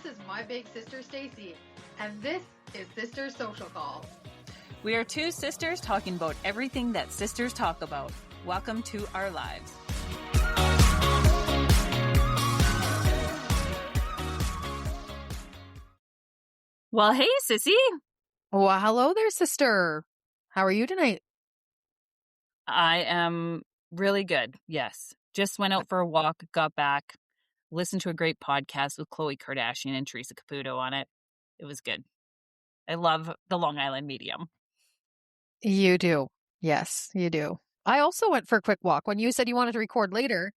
This is my big sister, Stacey, and this is Sister's Social Call. We are two sisters talking about everything that sisters talk about. Welcome to our lives. Well, hey, sissy. Well, hello there, sister. How are you tonight? I am really good. Yes. Just went out for a walk, got back, listened to a great podcast with Khloe Kardashian and Teresa Caputo on it. It was good. I love the Long Island medium. You do. Yes, you do. I also went for a quick walk when you said you wanted to record later.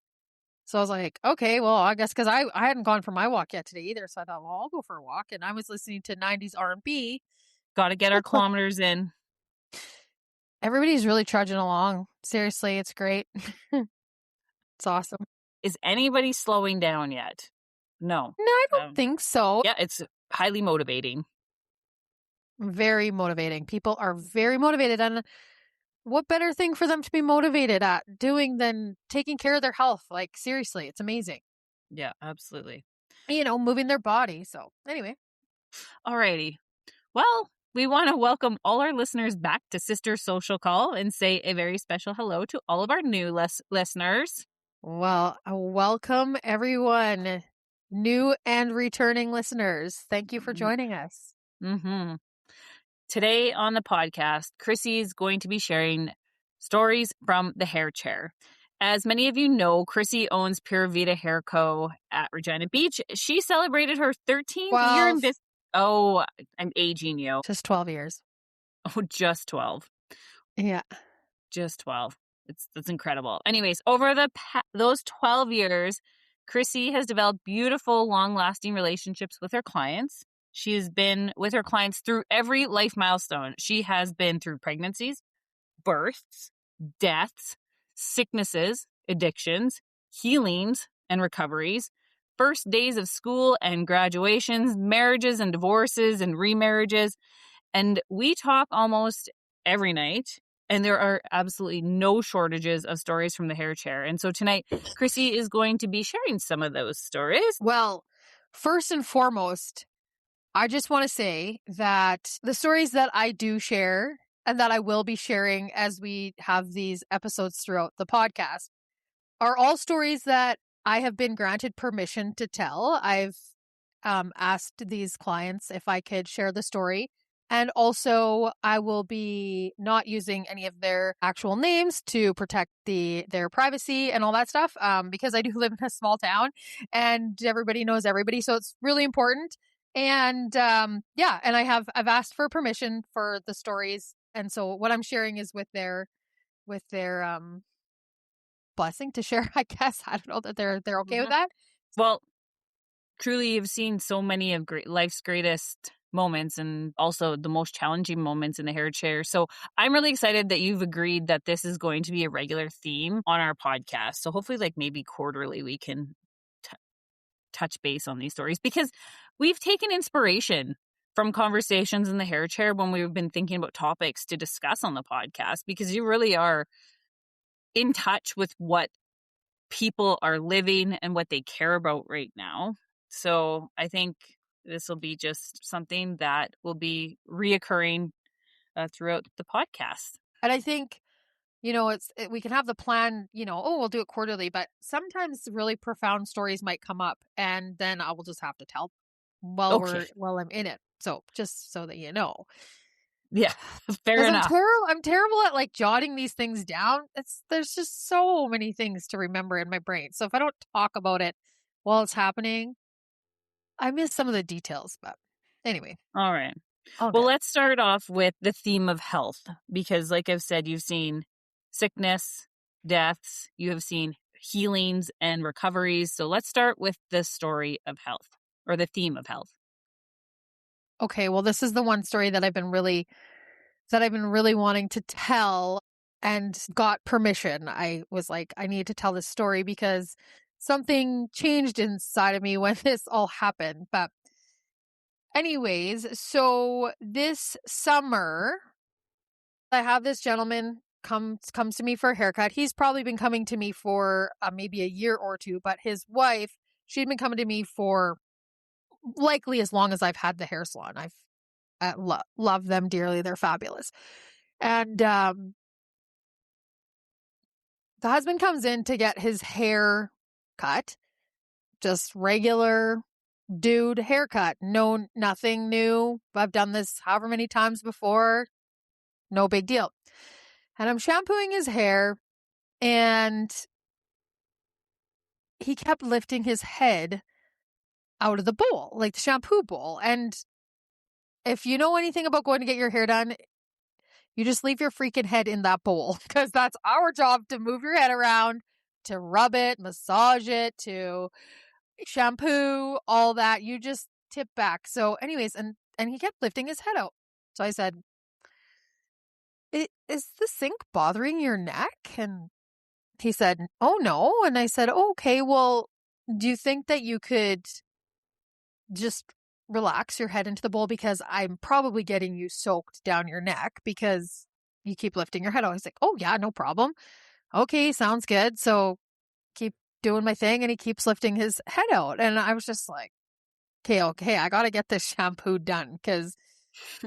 So I was like, okay, well, I guess because I hadn't gone for my walk yet today either. So I thought, well, I'll go for a walk. And I was listening to 90s R&B. Got to get our kilometers in. Everybody's really trudging along. Seriously, it's great. It's awesome. Is anybody slowing down yet? No. No, I don't think so. Yeah, it's highly motivating. Very motivating. People are very motivated. And what better thing for them to be motivated at doing than taking care of their health? Like, seriously, it's amazing. Yeah, absolutely. You know, moving their body. So anyway. Alrighty. Well, we want to welcome all our listeners back to Sister Social Call and say a very special hello to all of our new listeners. Well, welcome everyone, new and returning listeners. Thank you for joining us. Mm-hmm. Today on the podcast, Chrissy is going to be sharing stories from the hair chair. As many of you know, Chrissy owns Pure Vita Hair Co. at Regina Beach. She celebrated her 13th year in business. Oh, I'm aging you. Just 12 years. Oh, just 12. Yeah. Just 12. That's incredible. Anyways, over those 12 years, Chrissy has developed beautiful, long-lasting relationships with her clients. She has been with her clients through every life milestone. She has been through pregnancies, births, deaths, sicknesses, addictions, healings and recoveries, first days of school and graduations, marriages and divorces and remarriages. And we talk almost every night. And there are absolutely no shortages of stories from the hair chair. And so tonight, Chrissy is going to be sharing some of those stories. Well, first and foremost, I just want to say that the stories that I do share and that I will be sharing as we have these episodes throughout the podcast are all stories that I have been granted permission to tell. I've asked these clients if I could share the story. And also, I will be not using any of their actual names to protect their privacy and all that stuff, because I do live in a small town and everybody knows everybody. So it's really important. And and I've asked for permission for the stories. And so what I'm sharing is with their blessing to share, I guess. I don't know that they're okay with that. Well, truly, you've seen so many of life's greatest moments and also the most challenging moments in the hair chair. So I'm really excited that you've agreed that this is going to be a regular theme on our podcast. So hopefully like maybe quarterly we can touch base on these stories, because we've taken inspiration from conversations in the hair chair when we've been thinking about topics to discuss on the podcast, because you really are in touch with what people are living and what they care about right now. So I think this will be just something that will be reoccurring throughout the podcast. And I think, we can have the plan, we'll do it quarterly, but sometimes really profound stories might come up and then I will just have to tell while I'm in it. So just so that you know. Yeah, fair enough. I'm terrible at like jotting these things down. There's just so many things to remember in my brain. So if I don't talk about it while it's happening, I miss some of the details, but anyway. All right. Okay. Well, let's start off with the theme of health, because like I've said, you've seen sickness, deaths, you have seen healings and recoveries. So let's start with the story of health, or the theme of health. Okay, well, this is the one story that I've been really wanting to tell and got permission. I was like, I need to tell this story because something changed inside of me when this all happened. But anyways, so this summer, I have this gentleman comes to me for a haircut. He's probably been coming to me for maybe a year or two, but his wife, she'd been coming to me for likely as long as I've had the hair salon. I've love them dearly. They're fabulous. And the husband comes in to get his hair cut, just regular dude haircut. No, nothing new. I've done this however many times before. No big deal. And I'm shampooing his hair, and he kept lifting his head out of the bowl, like the shampoo bowl. And if you know anything about going to get your hair done, you just leave your freaking head in that bowl, because that's our job, to move your head around, to rub it, massage it, to shampoo, all that. You just tip back. So anyways, and he kept lifting his head out. So I said, is the sink bothering your neck? And he said, oh no. And I said, oh, okay, well, do you think that you could just relax your head into the bowl, because I'm probably getting you soaked down your neck because you keep lifting your head out. He's like, oh yeah, no problem. Okay, sounds good. So keep doing my thing, and he keeps lifting his head out. And I was just like, okay, I got to get this shampoo done, because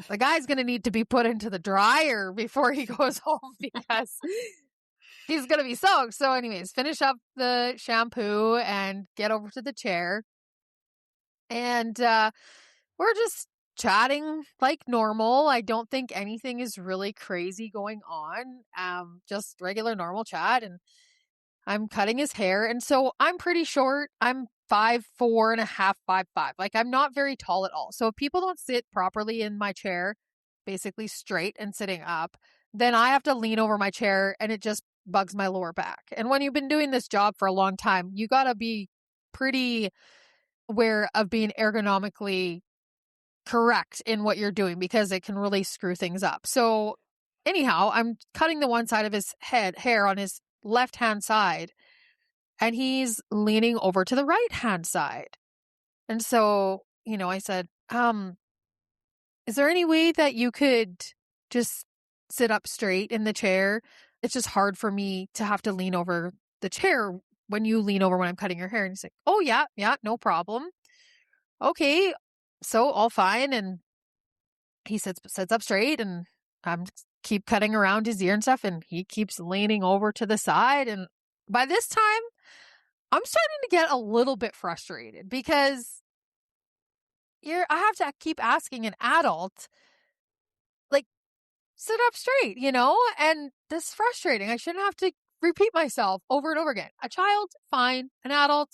the guy's going to need to be put into the dryer before he goes home, because he's going to be soaked. So anyways, finish up the shampoo and get over to the chair. And we're just chatting like normal. I don't think anything is really crazy going on. Just regular normal chat. And I'm cutting his hair. And so I'm pretty short. I'm 5'4.5", 5'5". Like, I'm not very tall at all. So if people don't sit properly in my chair, basically straight and sitting up, then I have to lean over my chair, and it just bugs my lower back. And when you've been doing this job for a long time, you got to be pretty aware of being ergonomically correct in what you're doing, because it can really screw things up. So anyhow, I'm cutting the one side of his hair on his left-hand side, and he's leaning over to the right-hand side. And so, I said, is there any way that you could just sit up straight in the chair? It's just hard for me to have to lean over the chair when you lean over when I'm cutting your hair. And he's like, oh yeah, no problem. Okay, so all fine. And he sits up straight, and I'm keep cutting around his ear and stuff, and he keeps leaning over to the side. And by this time, I'm starting to get a little bit frustrated, because I have to keep asking an adult, like, sit up straight, and this is frustrating. I shouldn't have to repeat myself over and over again. A child, fine. An adult,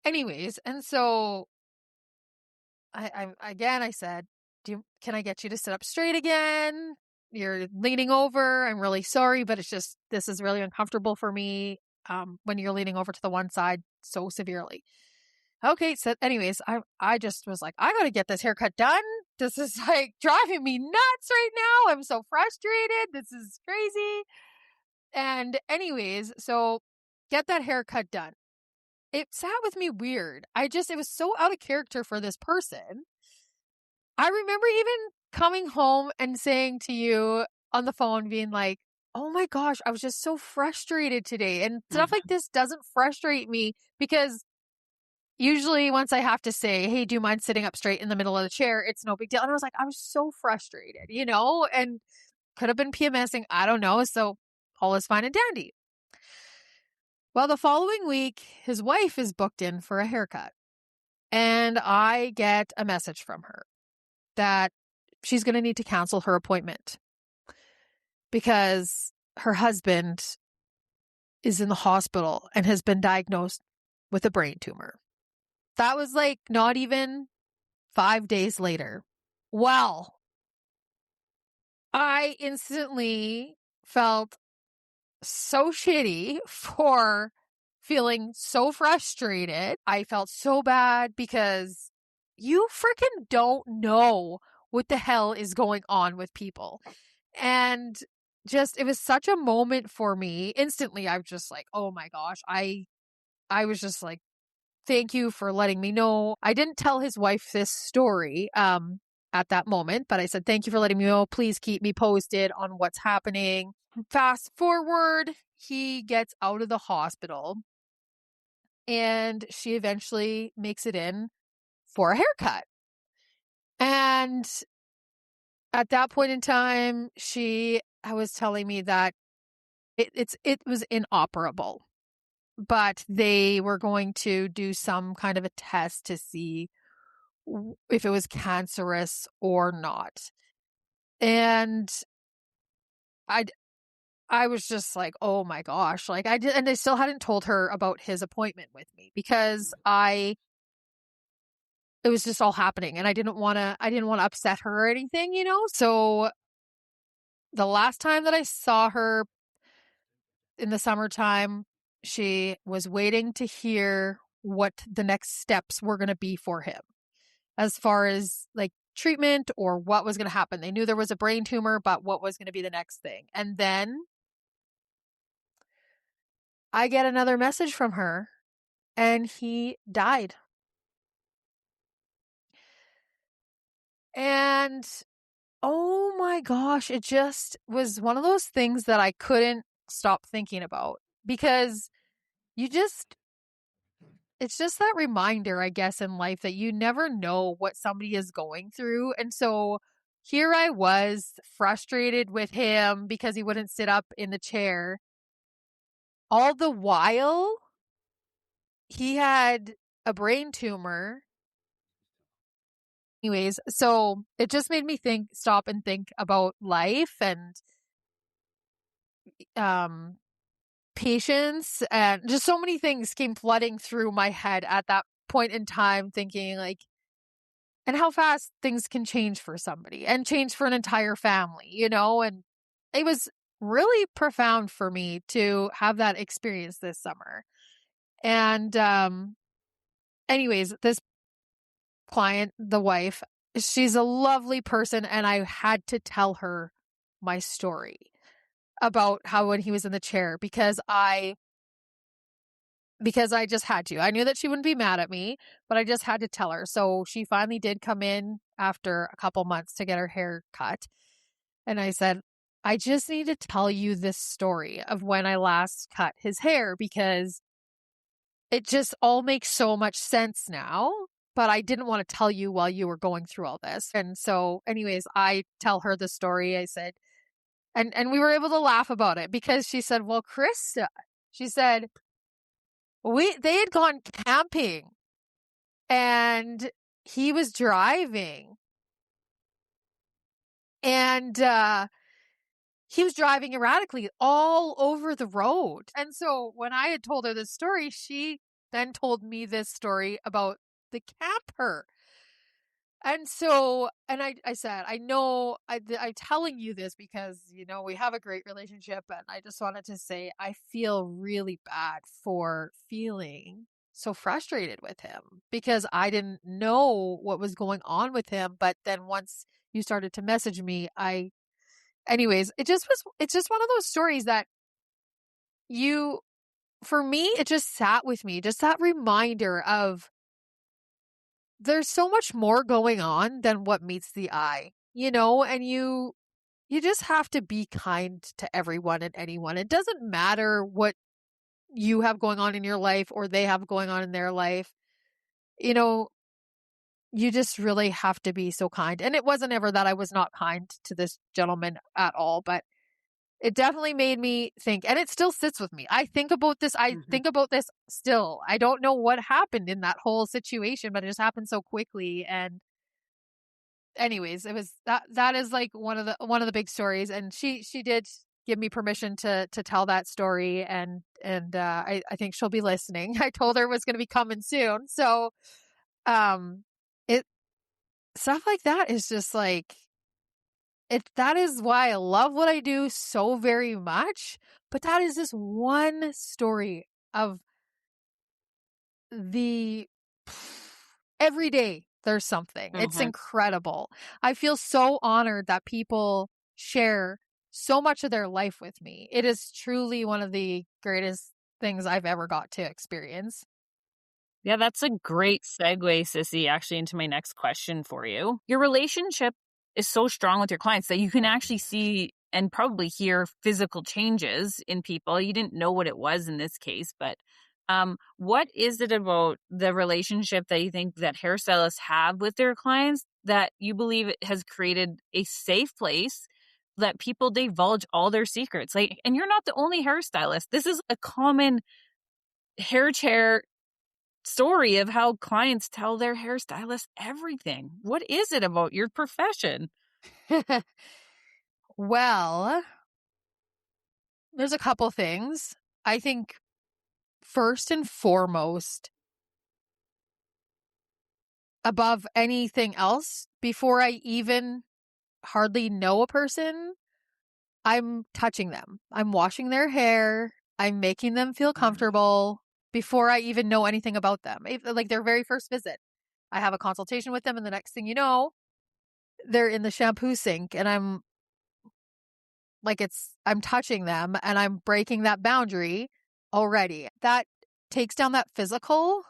anyways. And so I said, can I get you to sit up straight again? You're leaning over. I'm really sorry, but this is really uncomfortable for me when you're leaning over to the one side so severely. Okay, so anyways, I just was like, I got to get this haircut done. This is like driving me nuts right now. I'm so frustrated. This is crazy. And anyways, so get that haircut done. It sat with me weird. It was so out of character for this person. I remember even coming home and saying to you on the phone, being like, oh my gosh, I was just so frustrated today. And stuff like this doesn't frustrate me, because usually once I have to say, hey, do you mind sitting up straight in the middle of the chair? It's no big deal. And I was like, I was so frustrated, and could have been PMSing. I don't know. So all is fine and dandy. Well, the following week, his wife is booked in for a haircut, and I get a message from her that she's going to need to cancel her appointment because her husband is in the hospital and has been diagnosed with a brain tumor. That was like not even 5 days later. Well, I instantly felt so shitty for feeling so frustrated. I felt so bad, because you freaking don't know what the hell is going on with people. And it was such a moment for me. Instantly, I was just like, oh my gosh. I was just like, thank you for letting me know. I didn't tell his wife this story at that moment, but I said, thank you for letting me know. Please keep me posted on what's happening. Fast forward, he gets out of the hospital. and she eventually makes it in for a haircut. And at that point in time, she was telling me that it was inoperable, but they were going to do some kind of a test to see if it was cancerous or not. And I was just like, oh my gosh, like and I still hadn't told her about his appointment with me because it was just all happening and I didn't want to upset her or anything, So the last time that I saw her in the summertime, she was waiting to hear what the next steps were going to be for him as far as like treatment or what was going to happen. They knew there was a brain tumor, but what was going to be the next thing. And then I get another message from her and he died. And oh my gosh, it just was one of those things that I couldn't stop thinking about because it's just that reminder, I guess, in life that you never know what somebody is going through. And so here I was frustrated with him because he wouldn't sit up in the chair. All the while, he had a brain tumor. Anyways, so it just made me stop and think about life and patience, and just so many things came flooding through my head at that point in time, thinking like, and how fast things can change for somebody and change for an entire family, and it was really profound for me to have that experience this summer. And anyways, this client, the wife, she's a lovely person, and I had to tell her my story about how when he was in the chair because I just had to. I knew that she wouldn't be mad at me, but I just had to tell her. So she finally did come in after a couple months to get her hair cut. And I said, I just need to tell you this story of when I last cut his hair because it just all makes so much sense now. But I didn't want to tell you while you were going through all this. And so anyways, I tell her the story. I said, and we were able to laugh about it because she said, well, Krista, she said, they had gone camping and he was driving and he was driving erratically all over the road. And so when I had told her this story, she then told me this story about the camper. And so, and I said, I know I'm telling you this because, we have a great relationship. And I just wanted to say, I feel really bad for feeling so frustrated with him because I didn't know what was going on with him. But then once you started to message me, anyways, it's just one of those stories that for me, it just sat with me, just that reminder of, there's so much more going on than what meets the eye, and you just have to be kind to everyone and anyone. It doesn't matter what you have going on in your life or they have going on in their life. You just really have to be so kind. And it wasn't ever that I was not kind to this gentleman at all, but it definitely made me think, and it still sits with me. I think about this. I think about this still. I don't know what happened in that whole situation, but it just happened so quickly. And anyways, it was that is like one of the big stories. And she did give me permission to tell that story. And I think she'll be listening. I told her it was going to be coming soon. So, it stuff like that is just like, that is why I love what I do so very much. But that is just one story of every day there's something. It's incredible. I feel so honored that people share so much of their life with me. It is truly one of the greatest things I've ever got to experience. Yeah, that's a great segue, Sissy, actually into my next question for you. Your relationship is so strong with your clients that you can actually see and probably hear physical changes in people. You didn't know what it was in this case, but What is it about the relationship that you think that hairstylists have with their clients that you believe it has created a safe place that people divulge all their secrets? Like, and you're not the only hairstylist. This is a common hair chair story of how clients tell their hairstylist everything. What is it about your profession? Well, there's a couple things. I think first and foremost, above anything else, before I even hardly know a person, I'm touching them. I'm washing their hair. I'm making them feel comfortable before I even know anything about them. Like their very first visit, I have a consultation with them, and the next thing you know, they're in the shampoo sink, and I'm touching them, and I'm breaking that boundary already. That takes down that physical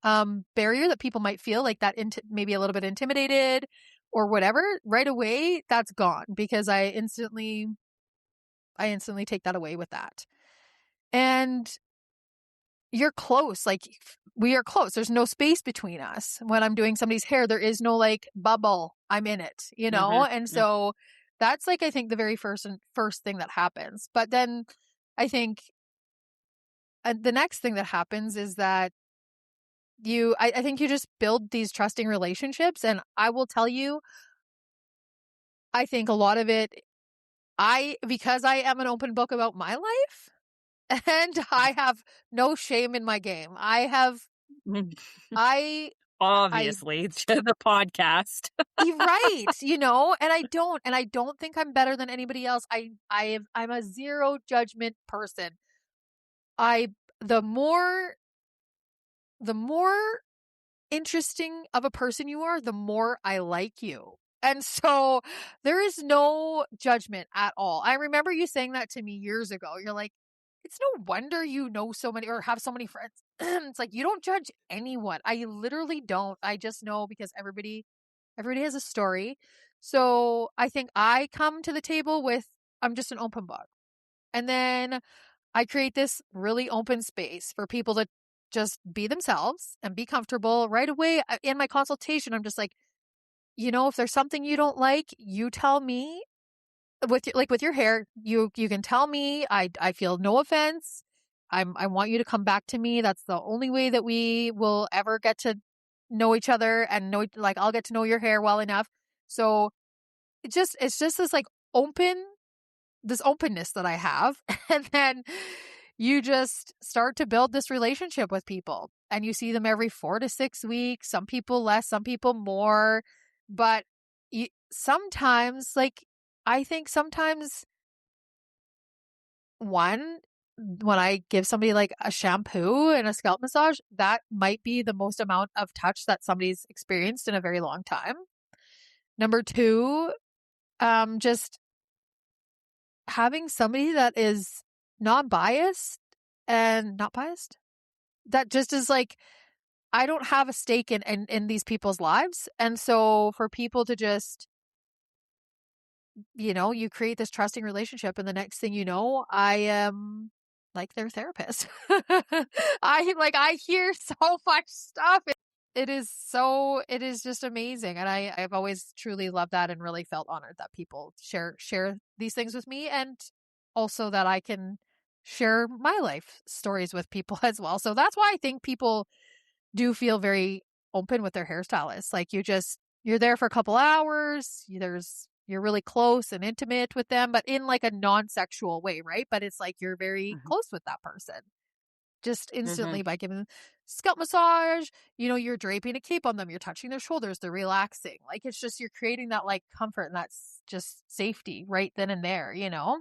barrier that people might feel like that maybe a little bit intimidated or whatever. Right away, that's gone because I instantly take that away with that. And you're close. Like, we are close. There's no space between us. When I'm doing somebody's hair, there is no like bubble. I'm in it, you know? And so that's like, I think the very first thing that happens. But then I think the next thing that happens is that I think you just build these trusting relationships. And I will tell you, I think a lot of it, because I am an open book about my life, and I have no shame in my game. Obviously, it's the podcast. Right, you know, and I don't think I'm better than anybody else. I'm a zero judgment person. The more interesting of a person you are, the more I like you. And so there is no judgment at all. I remember you saying that to me years ago. You're like, it's no wonder you know so many or have so many friends. It's like, you don't judge anyone. I literally don't. I just know because everybody has a story. So I think I come to the table with, I'm just an open book. And then I create this really open space for people to just be themselves and be comfortable right away. In my consultation, I'm just like, you know, if there's something you don't like, you tell me. With your hair, you can tell me. I feel no offense. I want you to come back to me. That's the only way that we will ever get to know each other and know, like, I'll get to know your hair well enough. So it's just this like this openness that I have. And then you just start to build this relationship with people, and you see them every 4 to 6 weeks, some people less, some people more. But sometimes, like, I think sometimes when I give somebody like a shampoo and a scalp massage, that might be the most amount of touch that somebody's experienced in a very long time. Number two, just having somebody that is not biased, that just is like, I don't have a stake in these people's lives. And so for people to just, you know, you create this trusting relationship, and the next thing you know, I am like their therapist. I hear so much stuff. It is just amazing. And I've always truly loved that and really felt honored that people share these things with me, and also that I can share my life stories with people as well. So that's why I think people do feel very open with their hairstylists. Like, you're there for a couple hours, you're really close and intimate with them, but in like a non-sexual way, right? But it's like you're very close with that person just instantly by giving them scalp massage. You know, you're draping a cape on them, you're touching their shoulders, they're relaxing. Like, it's just, you're creating that like comfort and that's just safety right then and there, you know?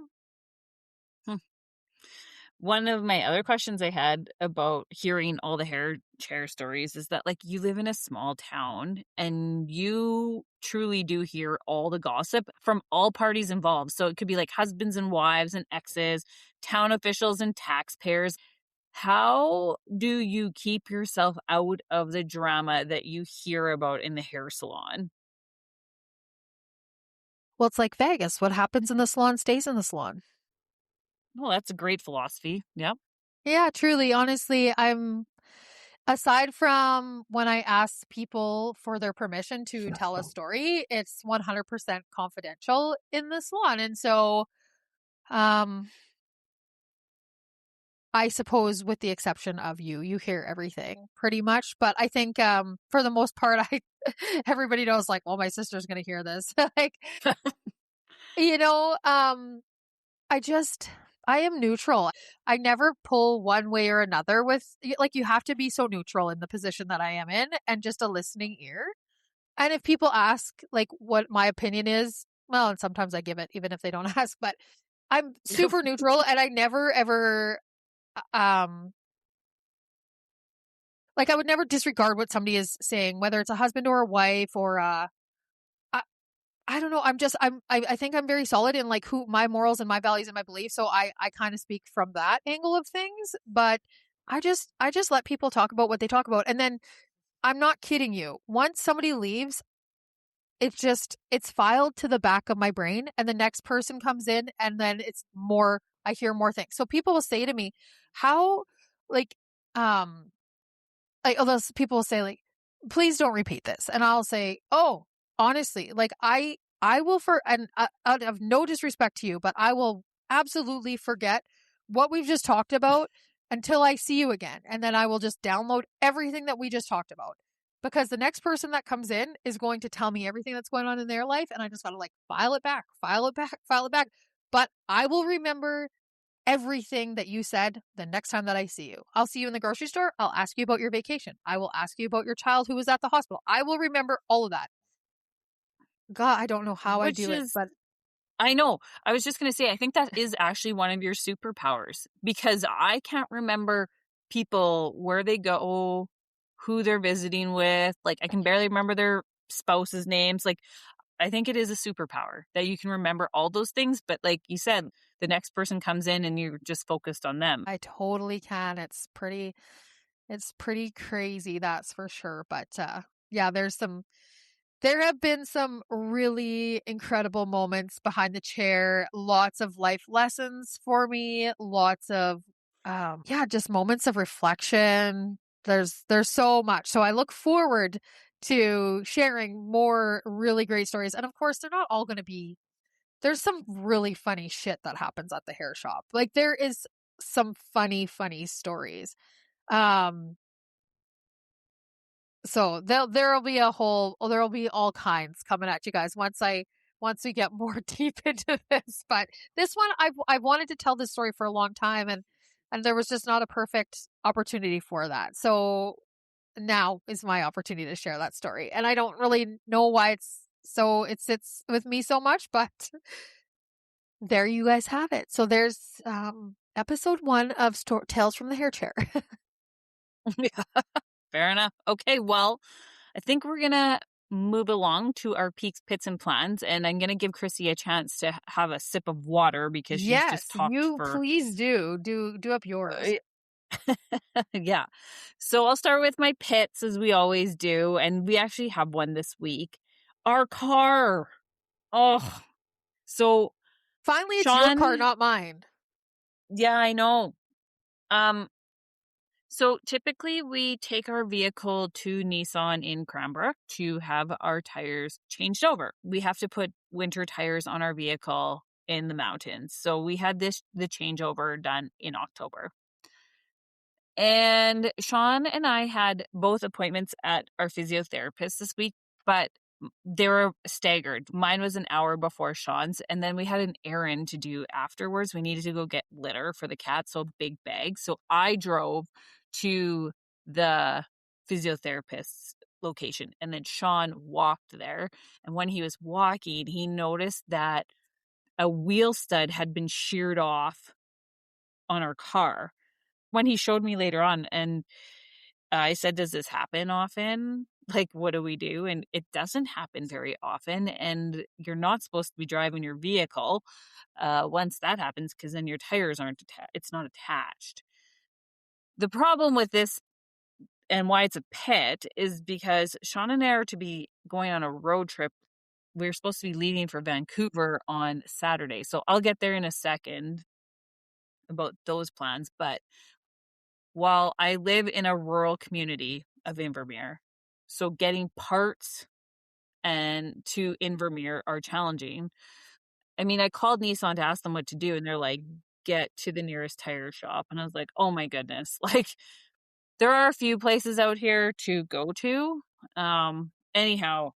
One of my other questions I had about hearing all the hair chair stories is that, like, you live in a small town and you truly do hear all the gossip from all parties involved. So it could be like husbands and wives and exes, town officials and taxpayers. How do you keep yourself out of the drama that you hear about in the hair salon? Well, it's like Vegas. What happens in the salon stays in the salon. Well, that's a great philosophy. Yep. Yeah, truly. Honestly, aside from when I ask people for their permission to tell a story, it's 100% confidential in the salon. And so, I suppose with the exception of you hear everything pretty much. But I think, for the most part, everybody knows like, well, my sister's going to hear this. Like, you know, I am neutral. I never pull one way or another like, you have to be so neutral in the position that I am in and just a listening ear. And if people ask like what my opinion is, well, and sometimes I give it even if they don't ask, but I'm super neutral and I never ever, um, like I would never disregard what somebody is saying, whether it's a husband or a wife or, I don't know. I think I'm very solid in like who my morals and my values and my beliefs. So I kind of speak from that angle of things, but I just let people talk about what they talk about. And then I'm not kidding you. Once somebody leaves, it's filed to the back of my brain and the next person comes in and then I hear more things. So people will say to me, how, like, um, like, oh, those people will say like, please don't repeat this. And I'll say, oh, honestly, like I will out of no disrespect to you, but I will absolutely forget what we've just talked about until I see you again. And then I will just download everything that we just talked about because the next person that comes in is going to tell me everything that's going on in their life. And I just got to like file it back, file it back, file it back. But I will remember everything that you said the next time that I see you. I'll see you in the grocery store. I'll ask you about your vacation. I will ask you about your child who was at the hospital. I will remember all of that. God, I don't know how I Which do it, is, but I know. I was just going to say, I think that is actually one of your superpowers because I can't remember people, where they go, who they're visiting with. Like, I can barely remember their spouse's names. Like, I think it is a superpower that you can remember all those things. But like you said, the next person comes in and you're just focused on them. I totally can. It's pretty crazy, that's for sure. But yeah, there have been some really incredible moments behind the chair, lots of life lessons for me, lots of yeah, just moments of reflection. There's so much. So I look forward to sharing more really great stories. And of course, they're not all going to be there's some really funny shit that happens at the hair shop. Like there is some funny stories. Um so there'll be there'll be all kinds coming at you guys once we get more deep into this. But this one I've wanted to tell this story for a long time and there was just not a perfect opportunity for that. So now is my opportunity to share that story. And I don't really know why it sits with me so much, but there you guys have it. So there's episode 1 of Tales from the Hair Chair. Yeah, fair enough. Okay, well, I think we're going to move along to our peaks, pits, and plans. And I'm going to give Chrissy a chance to have a sip of water because she's Yes, just talked you for. please do up yours. Yeah. So I'll start with my pits as we always do. And we actually have one this week. Our car. Oh, so Finally, it's your car, Sean. not mine. Yeah, I know. Um, So typically we take our vehicle to Nissan in Cranbrook to have our tires changed over. We have to put winter tires on our vehicle in the mountains. So we had the changeover done in October. And Sean and I had both appointments at our physiotherapist this week, but they were staggered. Mine was an hour before Sean's, and then we had an errand to do afterwards. We needed to go get litter for the cat, so big bags. So I drove to the physiotherapist's location, and then Sean walked there. And when he was walking, he noticed that a wheel stud had been sheared off on our car. When he showed me later on, and I said, does this happen often? Like, what do we do? And it doesn't happen very often. And you're not supposed to be driving your vehicle once that happens, because then your tires aren't it's not attached. The problem with this and why it's a pet is because Sean and I are to be going on a road trip. We're supposed to be leaving for Vancouver on Saturday. So I'll get there in a second about those plans. But while I live in a rural community of Invermere. So getting parts and to Invermere are challenging. I mean, I called Nissan to ask them what to do, and they're like, get to the nearest tire shop. And I was like, oh my goodness. Like, there are a few places out here to go to. Anyhow,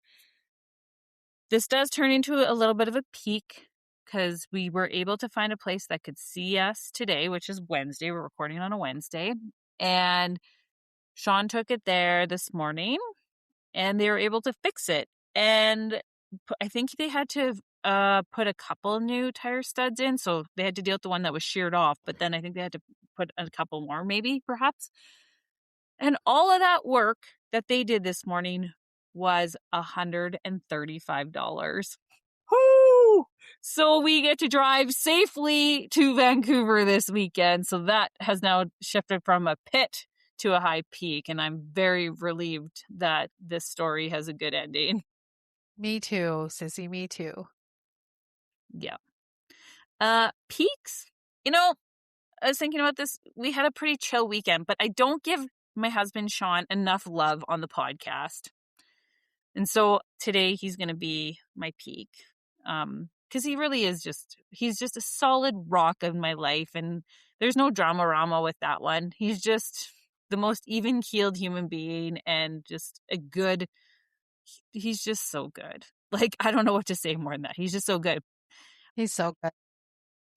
this does turn into a little bit of a peak because we were able to find a place that could see us today, which is Wednesday. We're recording on a Wednesday. And Sean took it there this morning and they were able to fix it. And I think they had to put a couple new tire studs in. So they had to deal with the one that was sheared off, but then I think they had to put a couple more, maybe, perhaps. And all of that work that they did this morning was $135. Woo! So we get to drive safely to Vancouver this weekend. So that has now shifted from a pit to a high peak. And I'm very relieved that this story has a good ending. Me too, sissy, me too. Yeah. Peaks. You know, I was thinking about this. We had a pretty chill weekend, but I don't give my husband, Sean, enough love on the podcast. And so today he's going to be my peak. Because he really is he's just a solid rock of my life. And there's no drama-rama with that one. He's just the most even-keeled human being and just he's just so good. Like, I don't know what to say more than that. He's just so good. He's so good.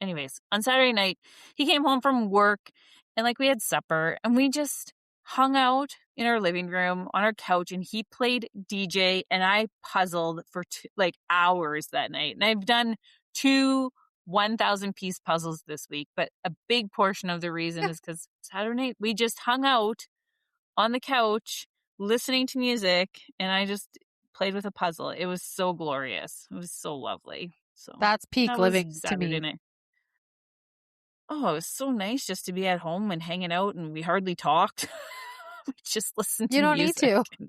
Anyways, on Saturday night, he came home from work and like we had supper and we just hung out in our living room on our couch and he played DJ and I puzzled for hours that night. And I've done 2 1,000-piece puzzles this week, but a big portion of the reason is because Saturday night we just hung out on the couch listening to music and I just played with a puzzle. It was so glorious. It was so lovely. So that's peak living to me. Night. Oh, it was so nice just to be at home and hanging out and we hardly talked. We just listened to music. You don't need to.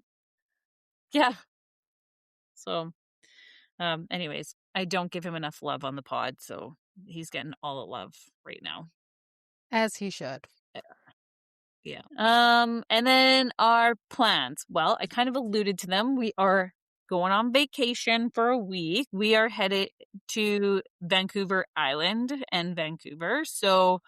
Yeah. So, anyways, I don't give him enough love on the pod, so he's getting all the love right now. As he should. Yeah. And then our plans. Well, I kind of alluded to them. We are going on vacation for a week. We are headed to Vancouver Island and Vancouver. So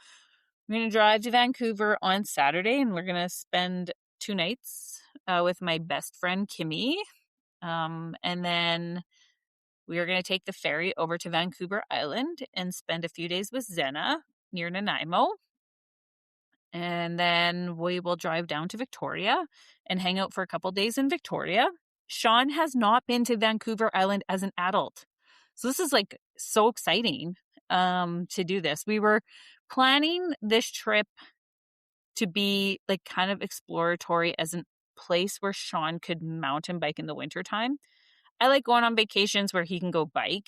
we're going to drive to Vancouver on Saturday and we're going to spend 2 nights with my best friend, Kimmy. And then we are going to take the ferry over to Vancouver Island and spend a few days with Zena near Nanaimo. And then we will drive down to Victoria and hang out for a couple days in Victoria. Sean has not been to Vancouver Island as an adult. So this is like so exciting to do this. We were planning this trip to be like kind of exploratory as a place where Sean could mountain bike in the wintertime. I like going on vacations where he can go bike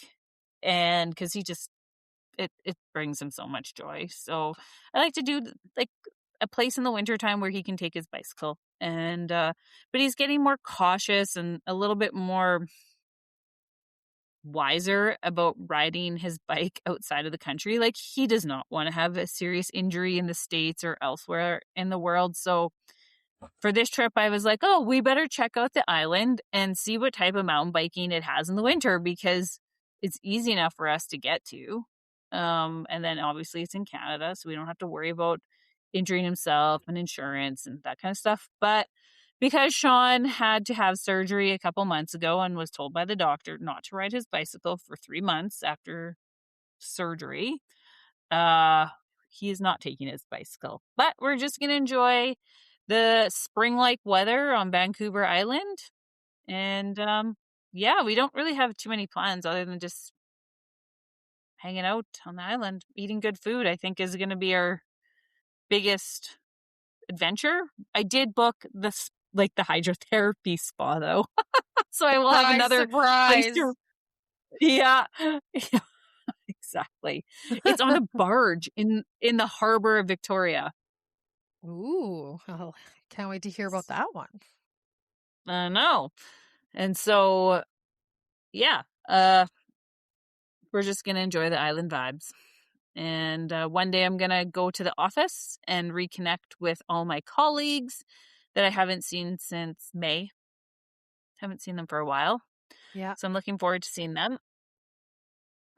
and because he just it brings him so much joy. So I like to do like a place in the wintertime where he can take his bicycle. And but he's getting more cautious and a little bit more wiser about riding his bike outside of the country. Like he does not want to have a serious injury in the States or elsewhere in the world. So for this trip, I was like, oh, we better check out the island and see what type of mountain biking it has in the winter because it's easy enough for us to get to. And then obviously it's in Canada, so we don't have to worry about injuring himself and insurance and that kind of stuff. But because Sean had to have surgery a couple months ago and was told by the doctor not to ride his bicycle for 3 months after surgery, he is not taking his bicycle. But we're just going to enjoy the spring-like weather on Vancouver Island. And yeah, we don't really have too many plans other than just hanging out on the island, eating good food, I think is going to be our biggest adventure. I did book the hydrotherapy spa though. So I will have another surprise. Yeah. Yeah. Exactly. It's on a barge in the harbor of Victoria. Ooh, well, can't wait to hear about that one. I know. And so yeah, we're just going to enjoy the island vibes. And one day I'm going to go to the office and reconnect with all my colleagues that I haven't seen since May. Haven't seen them for a while. Yeah. So I'm looking forward to seeing them.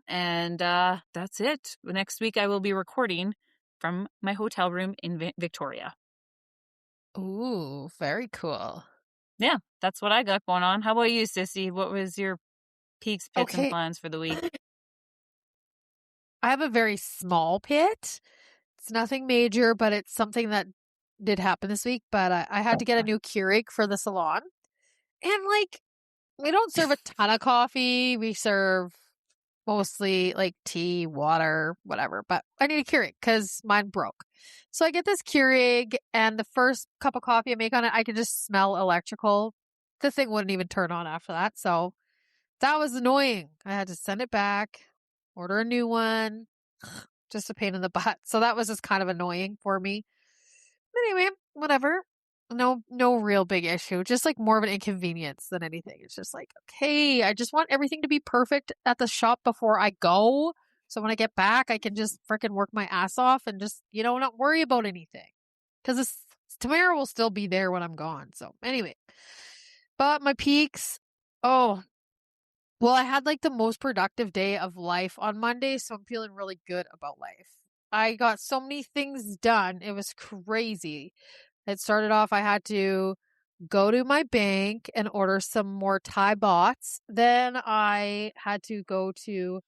And that's it. Next week I will be recording from my hotel room in Victoria. Ooh, very cool. Yeah, that's what I got going on. How about you, Sissy? What was your peaks, pits, and Okay. plans for the week? I have a very small pit. It's nothing major, but it's something that did happen this week. But I had to get a new Keurig for the salon. And like, we don't serve a ton of coffee. We serve mostly like tea, water, whatever. But I need a Keurig because mine broke. So I get this Keurig, and the first cup of coffee I make on it, I can just smell electrical. The thing wouldn't even turn on after that. So that was annoying. I had to send it back, order a new one. Just a pain in the butt. So that was just kind of annoying for me. Anyway, whatever. No real big issue. Just like more of an inconvenience than anything. It's just like, okay, I just want everything to be perfect at the shop before I go. So when I get back, I can just freaking work my ass off and just, not worry about anything. Because tomorrow will still be there when I'm gone. So anyway. But my peaks, oh, well, I had like the most productive day of life on Monday, so I'm feeling really good about life. I got so many things done. It was crazy. It started off, I had to go to my bank and order some more Thai bots. Then I had to go to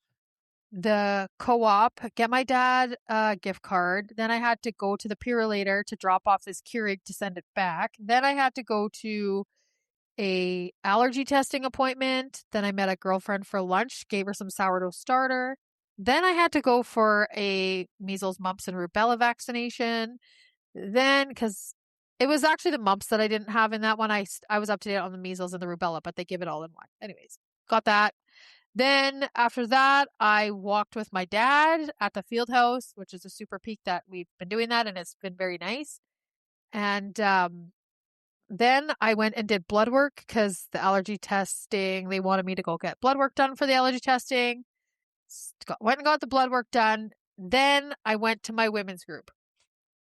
the co-op, get my dad a gift card. Then I had to go to the Purolator to drop off this Keurig to send it back. Then I had to go to a allergy testing appointment. Then I met a girlfriend for lunch, gave her some sourdough starter. Then I had to go for a measles, mumps, and rubella vaccination. Then, because it was actually the mumps that I didn't have in that one, I was up to date on the measles and the rubella, but they give it all in one. Anyways, got that. Then after that, I walked with my dad at the field house, which is a super peak that we've been doing that, and it's been very nice. And then I went and did blood work because the allergy testing, they wanted me to go get blood work done for the allergy testing. Went and got the blood work done. Then I went to my women's group.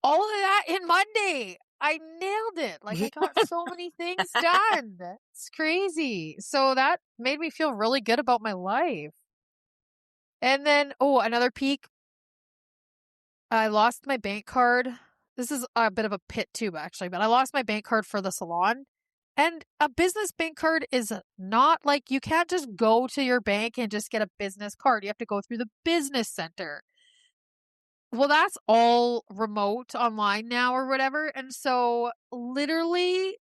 All of that in Monday. I nailed it. Like, I got so many things done. It's crazy. So that made me feel really good about my life. And then, another peak. I lost my bank card. This is a bit of a pit too, actually, but I lost my bank card for the salon. And a business bank card is not like, you can't just go to your bank and just get a business card. You have to go through the business center. Well, that's all remote online now or whatever. And so literally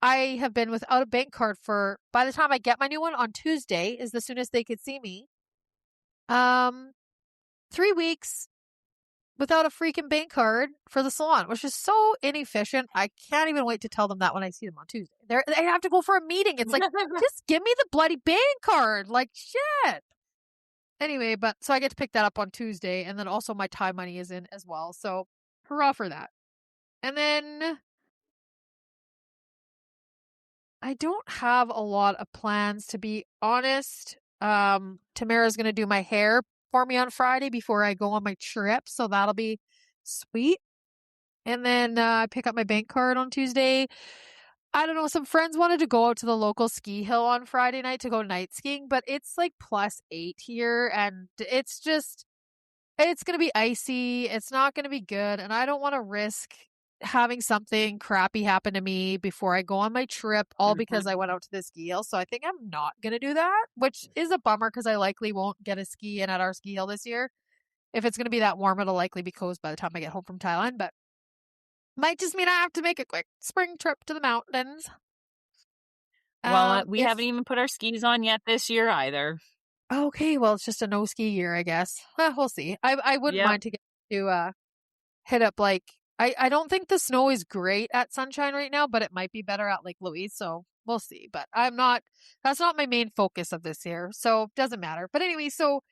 I have been without a bank card by the time I get my new one on Tuesday is the soonest they could see me. 3 weeks without a freaking bank card for the salon, which is so inefficient. I can't even wait to tell them that when I see them on Tuesday. They have to go for a meeting. It's like, just give me the bloody bank card. Like, shit. Anyway, so I get to pick that up on Tuesday, and then also my Thai money is in as well. So hurrah for that. And then I don't have a lot of plans, to be honest. Tamara's going to do my hair for me on Friday before I go on my trip, so that'll be sweet. And then I pick up my bank card on Tuesday. I don't know, some friends wanted to go out to the local ski hill on Friday night to go night skiing, but it's like +8 here, and it's going to be icy. It's not going to be good, and I don't want to risk having something crappy happen to me before I go on my trip, all because I went out to the ski hill. So I think I'm not going to do that, which is a bummer because I likely won't get a ski in at our ski hill this year. If it's going to be that warm, it'll likely be closed by the time I get home from Thailand, but might just mean I have to make a quick spring trip to the mountains. Well, we haven't even put our skis on yet this year either. Okay, well, it's just a no ski year, I guess. We'll see. I wouldn't mind to hit up I don't think the snow is great at Sunshine right now, but it might be better at Lake Louise, so we'll see. But that's not my main focus of this year, so doesn't matter. But anyway, so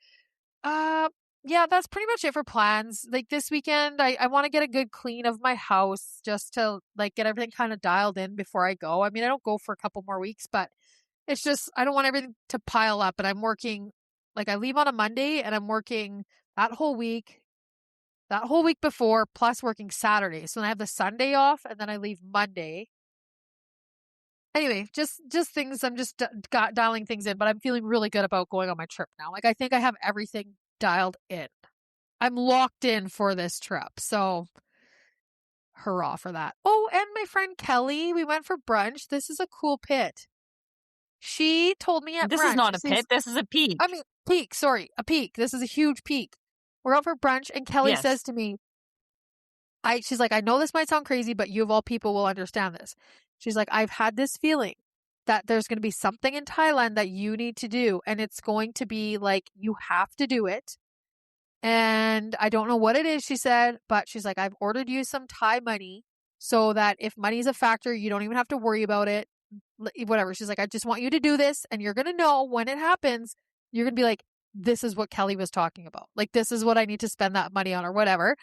yeah, that's pretty much it for plans. Like this weekend, I want to get a good clean of my house just to like get everything kind of dialed in before I go. I mean, I don't go for a couple more weeks, but it's just, I don't want everything to pile up. And I'm working, like I leave on a Monday and I'm working that whole week that whole week before, plus working Saturday. So then I have the Sunday off, and then I leave Monday. Anyway, just things, I'm just dialing things in, but I'm feeling really good about going on my trip now. Like, I think I have everything dialed in. I'm locked in for this trip. So hurrah for that. Oh, and my friend Kelly, we went for brunch. This is a cool pit. She told me at This brunch. is not a pit. This is a peak. I mean, peak. Sorry, a peak. This is a huge peak. We're out for brunch, and Kelly Yes. says to me, she's like, I know this might sound crazy, but you of all people will understand this. She's like, I've had this feeling that there's going to be something in Thailand that you need to do, and it's going to be like, you have to do it. And I don't know what it is, she said, but she's like, I've ordered you some Thai money so that if money's a factor, you don't even have to worry about it. Whatever. She's like, I just want you to do this, and you're going to know when it happens, you're going to be like, this is what Kelly was talking about. Like, this is what I need to spend that money on or whatever.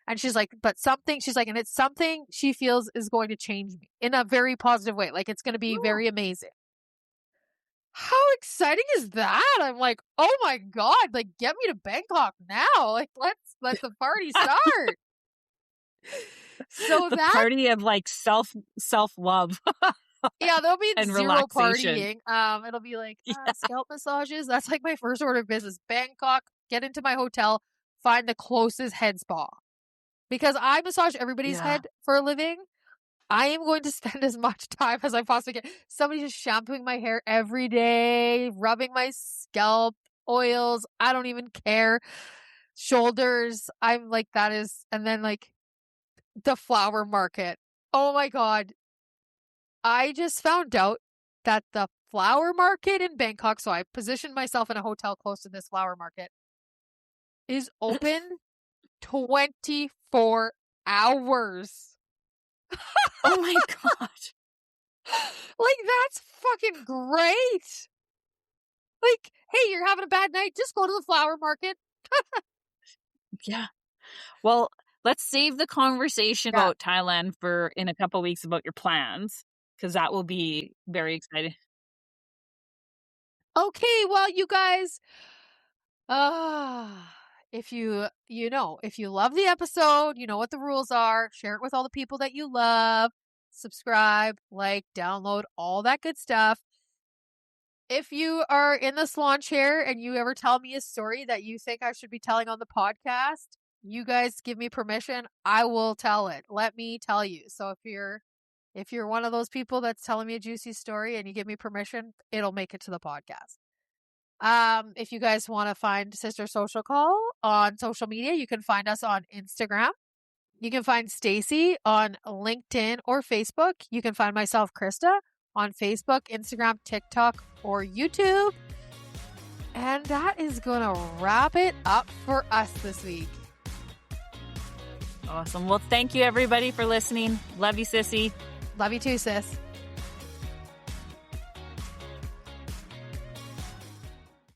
And she's like, but something, she's like, and it's something she feels is going to change me in a very positive way. Like, it's going to be very amazing. How exciting is that? I'm like, oh my God, like, get me to Bangkok now. Like, let the party start. So the that party of like self-love. Yeah, there'll be and zero relaxation. partying. It'll be like scalp massages. That's like my first order of business. Bangkok, get into my hotel, find the closest head spa. Because I massage everybody's head for a living, I am going to spend as much time as I possibly can. Somebody just shampooing my hair every day, rubbing my scalp, oils. I don't even care. Shoulders. I'm like, that is, and then like the flower market. Oh my God. I just found out that the flower market in Bangkok, so I positioned myself in a hotel close to this flower market, is open 24 hours. Oh my God. Like, that's fucking great. Like, hey, you're having a bad night, just go to the flower market. Yeah. Well, let's save the conversation about Thailand for in a couple of weeks about your plans, because that will be very exciting. Okay, well, you guys, if you love the episode, you know what the rules are. Share it with all the people that you love. Subscribe, like, download, all that good stuff. If you are in the salon chair and you ever tell me a story that you think I should be telling on the podcast, you guys give me permission, I will tell it. Let me tell you. So if you're one of those people that's telling me a juicy story and you give me permission, it'll make it to the podcast. If you guys want to find Sister Social Call on social media, you can find us on Instagram. You can find Stacey on LinkedIn or Facebook. You can find myself, Krista, on Facebook, Instagram, TikTok, or YouTube. And that is going to wrap it up for us this week. Awesome. Well, thank you everybody for listening. Love you, sissy. Love you too, sis.